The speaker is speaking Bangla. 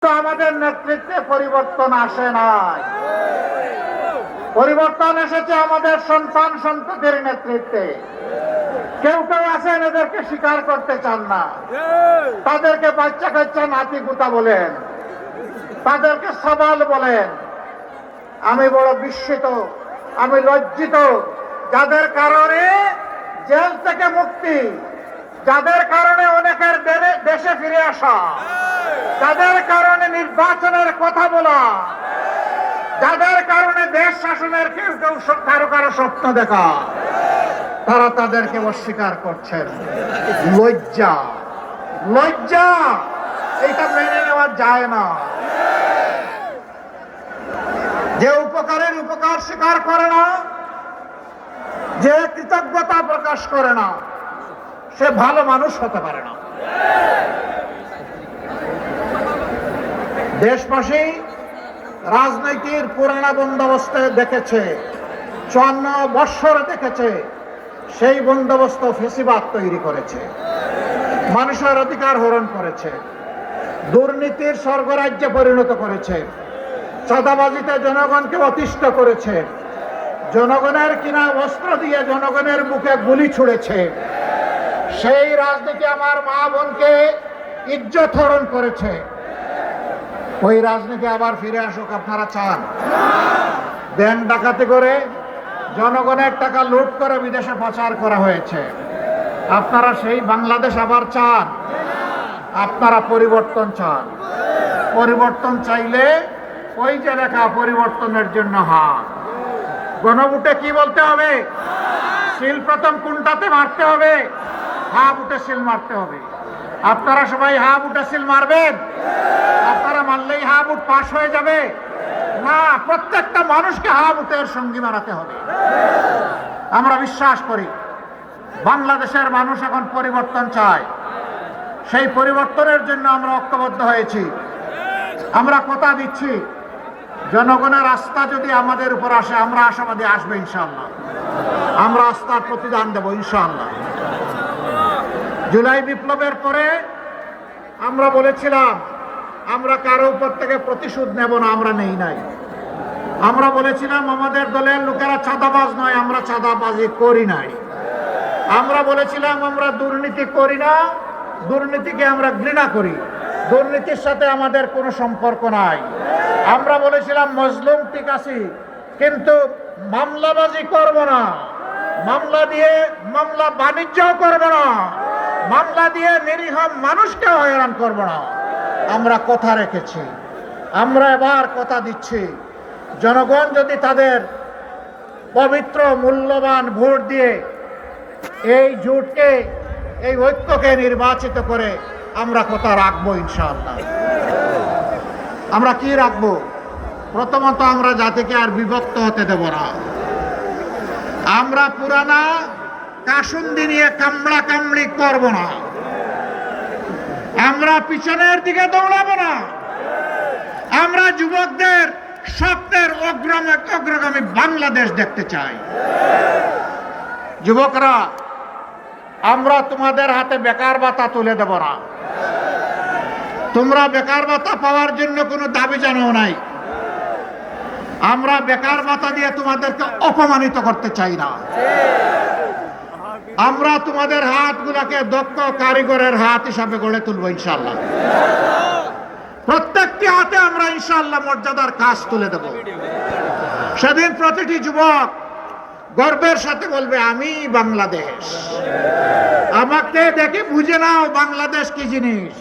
তো আমাদের নেতৃত্বে পরিবর্তন আসে নাই, পরিবর্তন এসেছে আমাদের সন্তান সন্ততির নেতৃত্বে। কেউ কেউ আছেন এদেরকে স্বীকার করতে চান না, তাদেরকে বাচ্চা কাচ্চা নাতি গুতা বলেন, তাদেরকে সবাল বলেন। আমি বড় বিস্মিত, আমি লজ্জিত, যাদের কারণে জেল থেকে মুক্তি, যাদের কারণে অনেকের দেশে ফিরে আসা, যাদের কারণে নির্বাচনের কথা বলা, যাদের কারণে দেশ শাসনের কেউ কেউ কারো কারো স্বপ্ন দেখা, তারা তাদেরকে অস্বীকার করছেন। লজ্জা, লজ্জা, এটা মেনে নেওয়া যায় না। যে উপকারের উপকার স্বীকার করে না, যে কৃতজ্ঞতা প্রকাশ করে না, সে ভালো মানুষ হতে পারে না। দেশবাসী রাজনীতির পুরানা বন্দোবস্ত দেখেছে, 54 বৎসর দেখেছে। সেই বন্দোবস্ত ফেসিবাদ তৈরি করেছে, মানুষের অধিকার হরণ করেছে, দুর্নীতির স্বর্গরাজ্যে পরিণত করেছে, চাঁদাবাজিতে জনগণকে অতিষ্ঠ করেছে, জনগণের কিনা অস্ত্র দিয়ে জনগণের বুকে গুলি ছুড়েছে। সেই রাজনীতি আমার মা বোনকে ইজ্জত হরণ করেছে। ওই রাজনীতি আবার ফিরে আসুক আপনারা চান? ব্যাংক ডাকাতি করে জনগণের টাকা লুট করে বিদেশে পাচার করা হয়েছে। আপনারা সেই বাংলাদেশ আবার চান? আপনারা পরিবর্তন চান। পরিবর্তন চাইলে ওই যে লেখা পরিবর্তনের জন্য হাত। গণভোটে কি বলতে হবে? সিল প্রথম কোনটাতে মারতে হবে? হা বুটে সিল মারতে হবে। আপনারা সবাই হা বুটে সিল মারবেন? আপনারা মারলেই হা বুট পাস হয়ে যাবে না, প্রত্যেকটা মানুষকে হা বুটের সঙ্গী বানাতে হবে। আমরা বিশ্বাস করি বাংলাদেশের মানুষ এখন পরিবর্তন চায়। সেই পরিবর্তনের জন্য আমরা ঐক্যবদ্ধ হয়েছি। আমরা কথা দিচ্ছি, জনগণের আস্থা যদি আমাদের উপর আসে, আমরা আশাবাদী আসবে ইনশাআল্লাহ। আমরা আস্থার প্রতিদান দেব ইনশাআল্লাহ। জুলাই বিপ্লবের পরে আমরা বলেছিলাম আমরা কারো উপর থেকে প্রতিশোধ নেব না, আমরা নেই নাই। আমরা বলেছিলাম আমাদের দলের লোকেরা চাঁদাবাজ নয়, আমরা চাঁদাবাজি করি নাই। আমরা বলেছিলাম আমরা দুর্নীতি করি না, দুর্নীতিকে আমরা ঘৃণা করি, দুর্নীতির সাথে আমাদের কোনো সম্পর্ক নাই। আমরা বলেছিলাম মজলুম ঠিক আছি, কিন্তু মামলাবাজি করব না, মামলা দিয়ে মামলা বাণিজ্যও করব না, মামলা দিয়ে নিরীহ মানুষকে হয়রান করব না। আমরা কথা রেখেছি, আমরা এবার কথা দিচ্ছি, জনগণ যদি তাদের পবিত্র মূল্যবান ভোট দিয়ে এই জোটকে, এই ঐক্যকে নির্বাচিত করে আমরা কথা রাখবো ইনশাআল্লাহ। আমরা কি রাখবো? প্রথমত আমরা জাতিকে আর বিভক্ত হতে দেব না। আমরা পুরানা কাসুন্দি নিয়ে কামড়া কামড়ি করব না। আমরা পিছনের দিকে দৌড়াবো না। আমরা যুবকদের স্বপ্নের অগ্রগামী বাংলাদেশ দেখতে চাই। যুবকরা, আমরা তোমাদের হাতে বেকার ভাতা তুলে দেব না। তোমরা বেকার ভাতা পাওয়ার জন্য কোনো দাবি জানাও নাই। আমরা বেকার ভাতা দিয়ে তোমাদেরকে অপমানিত করতে চাই না। আমরা তোমাদের হাতগুলোকে দক্ষ কারিগরের হাত হিসাবে গড়ে তুলবো ইনশাআল্লাহ। প্রত্যেকটি হাতে আমরা ইনশাআল্লাহ মর্যাদার কাজ তুলে দেব। সেদিন প্রতিটি যুবক গর্বের সাথে বলবে আমি বাংলাদেশ। আমাকে দেখে বুঝে নাও বাংলাদেশ কি জিনিস।